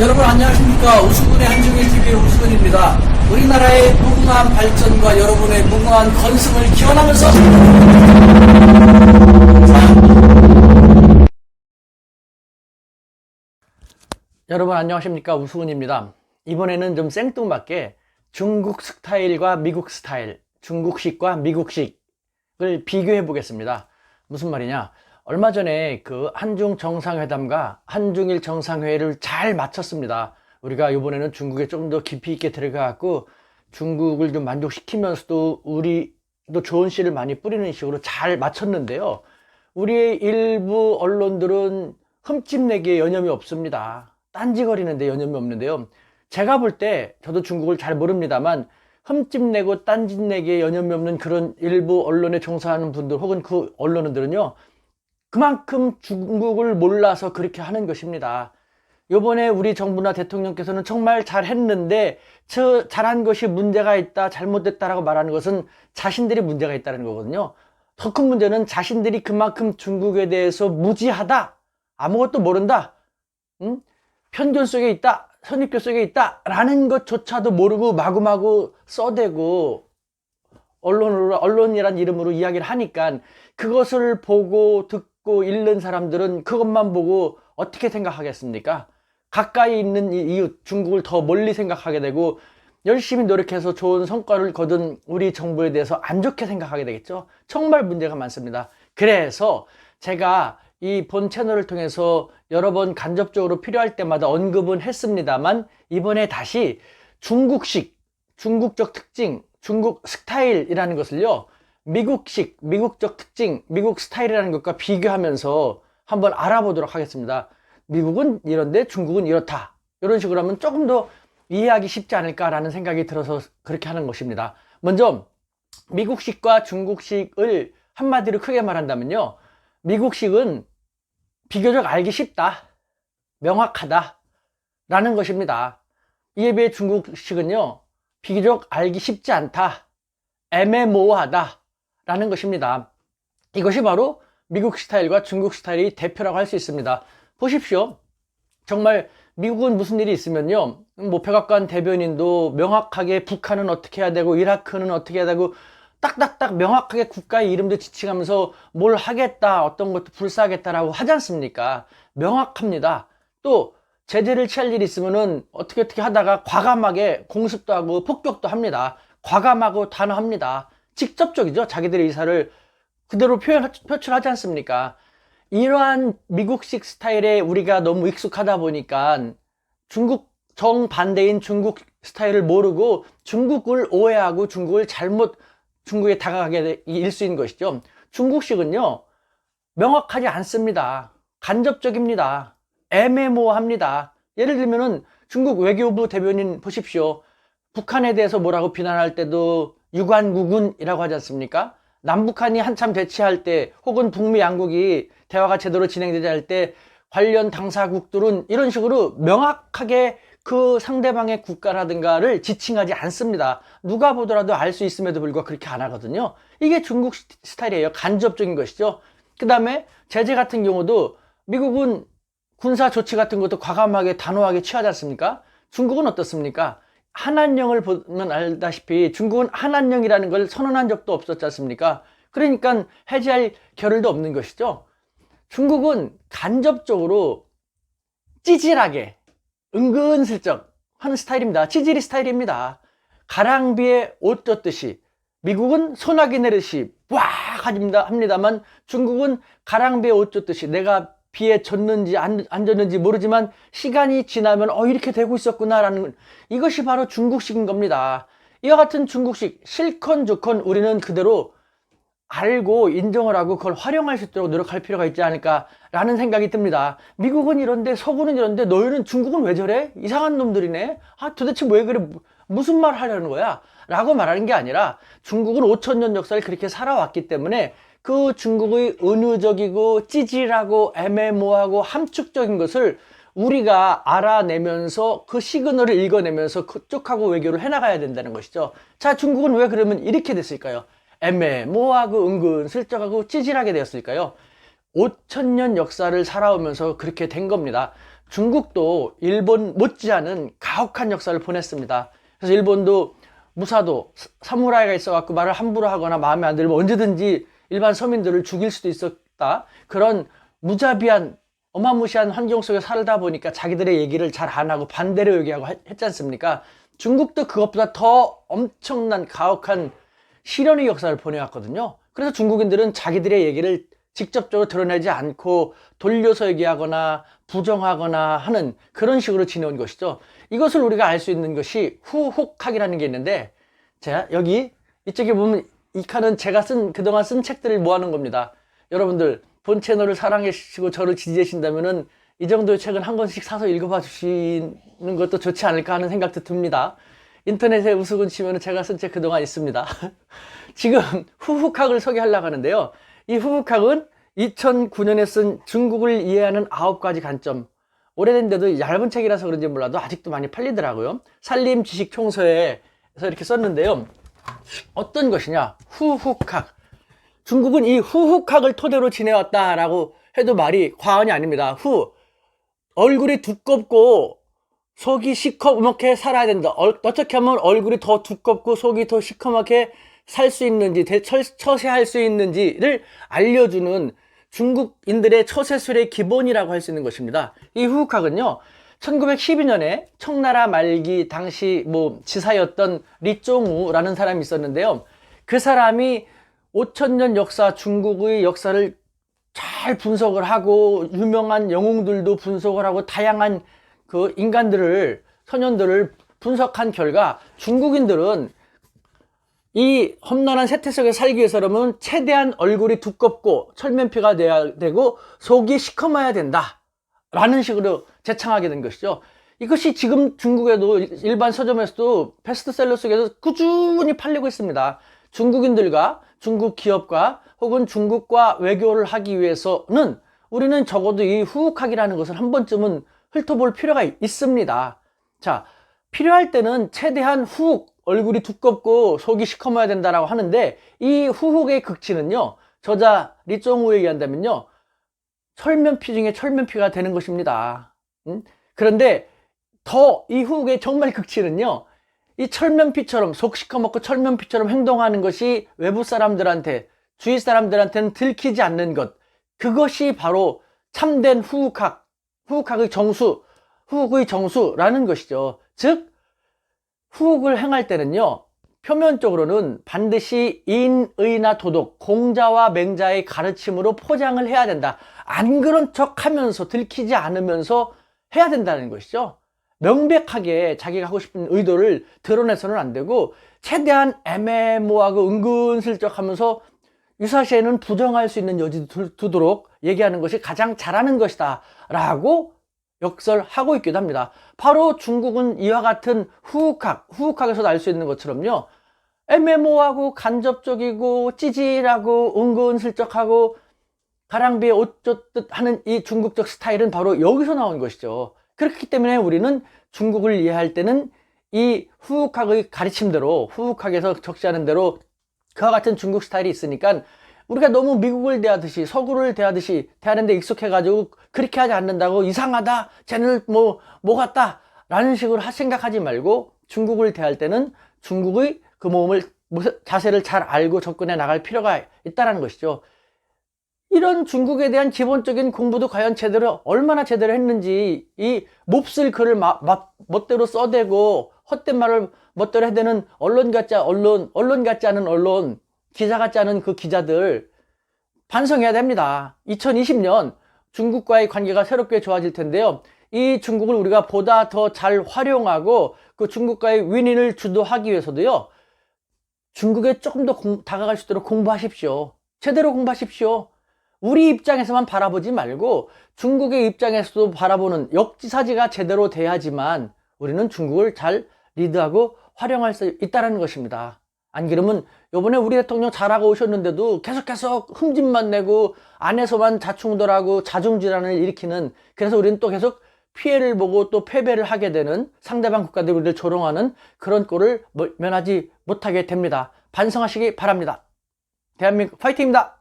여러분 안녕하십니까. 우수근의 한중일TV의 우수근입니다. 우리나라의 무궁한 발전과 여러분의 무궁한 건승을 기원하면서 여러분 안녕하십니까. 우수근입니다. 이번에는 좀 생뚱맞게 중국 스타일과 미국 스타일, 중국식과 미국식을 비교해 보겠습니다. 무슨 말이냐, 얼마 전에 그 한중 정상회담과 한중일 정상회의를 잘 마쳤습니다. 우리가 이번에는 중국에 좀 더 깊이 있게 들어가고 중국을 좀 만족시키면서도 우리도 좋은 씨를 많이 뿌리는 식으로 잘 마쳤는데요. 우리의 일부 언론들은 흠집내기에 여념이 없습니다. 딴지거리는데 여념이 없는데요. 제가 볼 때, 저도 중국을 잘 모릅니다만 흠집내고 딴짓내기에 여념이 없는 그런 일부 언론에 종사하는 분들 혹은 그 언론들은요, 그만큼 중국을 몰라서 그렇게 하는 것입니다. 요번에 우리 정부나 대통령께서는 정말 잘했는데 저 잘한 것이 문제가 있다, 잘못됐다라고 말하는 것은 자신들이 문제가 있다는 거거든요. 더 큰 문제는 자신들이 그만큼 중국에 대해서 무지하다, 아무것도 모른다, 편견 속에 있다, 선입견 속에 있다 라는 것조차도 모르고 마구마구 써대고 언론이란 이름으로 이야기를 하니까 그것을 보고 듣고 읽는 사람들은 그것만 보고 어떻게 생각하겠습니까? 가까이 있는 이웃 중국을 더 멀리 생각하게 되고 열심히 노력해서 좋은 성과를 거둔 우리 정부에 대해서 안 좋게 생각하게 되겠죠. 정말 문제가 많습니다. 그래서 제가 이 본 채널을 통해서 여러 번 간접적으로 필요할 때마다 언급은 했습니다만, 이번에 다시 중국식, 중국적 특징, 중국 스타일이라는 것을요, 미국식, 미국적 특징, 미국 스타일이라는 것과 비교하면서 한번 알아보도록 하겠습니다. 미국은 이런데 중국은 이렇다, 이런 식으로 하면 조금 더 이해하기 쉽지 않을까라는 생각이 들어서 그렇게 하는 것입니다. 먼저 미국식과 중국식을 한마디로 크게 말한다면요, 미국식은 비교적 알기 쉽다, 명확하다 라는 것입니다. 이에 비해 중국식은요, 비교적 알기 쉽지 않다, 애매모호하다 라는 것입니다. 이것이 바로 미국 스타일과 중국 스타일의 대표라고 할 수 있습니다. 보십시오. 정말 미국은 무슨 일이 있으면요, 뭐 백악관 대변인도 명확하게 북한은 어떻게 해야 되고 이라크는 어떻게 해야 되고 딱딱딱 명확하게 국가의 이름도 지칭하면서 뭘 하겠다, 어떤 것도 불사하겠다라고 하지 않습니까? 명확합니다. 또 제재를 취할 일이 있으면은 어떻게 하다가 과감하게 공습도 하고 폭격도 합니다. 과감하고 단호합니다. 직접적이죠. 자기들의 의사를 그대로 표출하지 않습니까? 이러한 미국식 스타일에 우리가 너무 익숙하다 보니까 중국 정반대인 중국 스타일을 모르고 중국을 오해하고 중국에 다가가게 일수인 것이죠. 중국식은요, 명확하지 않습니다. 간접적입니다. 애매모호합니다. 예를 들면은 중국 외교부 대변인 보십시오. 북한에 대해서 뭐라고 비난할 때도 유관구군이라고 하지 않습니까? 남북한이 한참 대치할 때 혹은 북미 양국이 대화가 제대로 진행되지 않을 때 관련 당사국들은 이런 식으로 명확하게 그 상대방의 국가라든가를 지칭하지 않습니다. 누가 보더라도 알 수 있음에도 불구하고 그렇게 안 하거든요. 이게 중국 스타일이에요. 간접적인 것이죠. 그 다음에 제재 같은 경우도 미국은 군사 조치 같은 것도 과감하게 단호하게 취하지 않습니까? 중국은 어떻습니까? 한한령을 보면 알다시피 중국은 한한령이라는 걸 선언한 적도 없었지 않습니까? 그러니까 해제할 겨를도 없는 것이죠. 중국은 간접적으로 찌질하게 은근슬쩍 하는 스타일입니다. 찌질이 스타일입니다. 가랑비에 옷 젖듯이. 미국은 소나기 내듯이 와 합니다만 중국은 가랑비에 옷 젖듯이 내가 비에 젖는지 안 젖는지 모르지만 시간이 지나면 이렇게 되고 있었구나 라는, 이것이 바로 중국식인 겁니다. 이와 같은 중국식 실컷 좋건 우리는 그대로 알고 인정을 하고 그걸 활용할 수 있도록 노력할 필요가 있지 않을까 라는 생각이 듭니다. 미국은 이런데 서구는 이런데 너희는 중국은 왜 저래? 이상한 놈들이네. 도대체 왜 그래? 무슨 말 하려는 거야? 라고 말하는 게 아니라 중국은 5,000년 역사를 그렇게 살아왔기 때문에 그 중국의 은유적이고 찌질하고 애매모호하고 함축적인 것을 우리가 알아내면서 그 시그널을 읽어내면서 그쪽하고 외교를 해나가야 된다는 것이죠. 자, 중국은 왜 그러면 이렇게 됐을까요? 애매모호하고 은근슬쩍하고 찌질하게 되었을까요? 5,000년 역사를 살아오면서 그렇게 된 겁니다. 중국도 일본 못지않은 가혹한 역사를 보냈습니다. 그래서 일본도 무사도 사무라이가 있어갖고 말을 함부로 하거나 마음에 안 들면 언제든지 일반 서민들을 죽일 수도 있었다. 그런 무자비한 어마무시한 환경 속에 살다 보니까 자기들의 얘기를 잘 안 하고 반대로 얘기하고 했지 않습니까? 중국도 그것보다 더 엄청난 가혹한 시련의 역사를 보내왔거든요. 그래서 중국인들은 자기들의 얘기를 직접적으로 드러내지 않고 돌려서 얘기하거나 부정하거나 하는 그런 식으로 지내온 것이죠. 이것을 우리가 알 수 있는 것이 후혹학이라는 게 있는데, 제가 여기 이쪽에 보면 이 칸은 제가 그동안 쓴 책들을 모아놓은 겁니다. 여러분들 본 채널을 사랑해 주시고 저를 지지해 주신다면은 이 정도의 책은 한 권씩 사서 읽어봐 주시는 것도 좋지 않을까 하는 생각도 듭니다. 인터넷에 우스군 치면은 제가 쓴 책 그동안 있습니다. 지금 후혹학을 소개하려고 하는데요. 이 후혹학은 2009년에 쓴 중국을 이해하는 9가지 관점. 오래된데도 얇은 책이라서 그런지 몰라도 아직도 많이 팔리더라고요. 산림지식총서에서 이렇게 썼는데요. 어떤 것이냐? 후혹학. 중국은 이 후혹학을 토대로 지내왔다라고 해도 말이 과언이 아닙니다. 얼굴이 두껍고 속이 시커멓게 살아야 된다. 어떻게 하면 얼굴이 더 두껍고 속이 더 시커멓게 살 수 있는지, 처세할 수 있는지를 알려주는 중국인들의 처세술의 기본이라고 할 수 있는 것입니다. 이 후혹학은요, 1912년에 청나라 말기 당시 지사였던 리종우라는 사람이 있었는데요. 그 사람이 5000년 역사, 중국의 역사를 잘 분석을 하고 유명한 영웅들도 분석을 하고 다양한 그 인간들을, 선현들을 분석한 결과 중국인들은 이 험난한 세태 속에 살기 위해서라면 최대한 얼굴이 두껍고 철면피가 돼야 되고 속이 시커머야 된다 라는 식으로 제창하게 된 것이죠. 이것이 지금 중국에도 일반 서점에서도 베스트셀러 속에서 꾸준히 팔리고 있습니다. 중국인들과 중국 기업과 혹은 중국과 외교를 하기 위해서는 우리는 적어도 이 후혹학이라는 것을 한 번쯤은 훑어볼 필요가 있습니다. 자, 필요할 때는 최대한 후혹, 얼굴이 두껍고 속이 시커머야 된다라고 하는데, 이 후혹의 극치는요, 저자 리종우에 의한다면요, 철면피 중에 철면피가 되는 것입니다. 그런데 더 이 후혹의 정말 극치는요, 이 철면피처럼, 속 시커멓고 철면피처럼 행동하는 것이 외부 사람들한테, 주위 사람들한테는 들키지 않는 것, 그것이 바로 참된 후혹의 정수라는 것이죠. 즉, 후혹을 행할 때는요, 표면적으로는 반드시 인의나 도덕, 공자와 맹자의 가르침으로 포장을 해야 된다. 안 그런 척 하면서, 들키지 않으면서 해야 된다는 것이죠. 명백하게 자기가 하고 싶은 의도를 드러내서는 안 되고, 최대한 애매모호하고 은근슬쩍 하면서 유사시에는 부정할 수 있는 여지도 두도록 얘기하는 것이 가장 잘하는 것이다 라고 역설하고 있기도 합니다. 바로 중국은 이와 같은 후혹학에서도 알 수 있는 것처럼요, 애매모호하고 간접적이고 찌질하고 은근슬쩍하고 가랑비에 옷 젖듯 하는 이 중국적 스타일은 바로 여기서 나온 것이죠. 그렇기 때문에 우리는 중국을 이해할 때는 이 후혹학의 가르침대로, 후혹학에서 적시하는 대로 그와 같은 중국 스타일이 있으니까 우리가 너무 미국을 대하듯이, 서구를 대하듯이 대하는 데 익숙해가지고 그렇게 하지 않는다고 이상하다, 쟤는 뭐 같다 라는 식으로 생각하지 말고, 중국을 대할 때는 중국의 그 자세를 잘 알고 접근해 나갈 필요가 있다는 것이죠. 이런 중국에 대한 기본적인 공부도 과연 얼마나 제대로 했는지, 이 몹쓸 글을 멋대로 써대고 헛된 말을 멋대로 해대는 언론 같지 않은 언론, 기자 같지 않은 그 기자들 반성해야 됩니다. 2020년 중국과의 관계가 새롭게 좋아질 텐데요, 이 중국을 우리가 보다 더 잘 활용하고 그 중국과의 윈윈을 주도하기 위해서도요, 중국에 조금 더 다가갈 수 있도록 공부하십시오. 제대로 공부하십시오. 우리 입장에서만 바라보지 말고 중국의 입장에서도 바라보는 역지사지가 제대로 돼야지만 우리는 중국을 잘 리드하고 활용할 수 있다는 것입니다. 안 그러면 요번에 우리 대통령 잘하고 오셨는데도 계속 흠집만 내고 안에서만 자충우돌하고 자중질환을 일으키는, 그래서 우리는 또 계속 피해를 보고 또 패배를 하게 되는, 상대방 국가들이 우리를 조롱하는 그런 꼴을 면하지 못하게 됩니다. 반성하시기 바랍니다. 대한민국 파이팅입니다.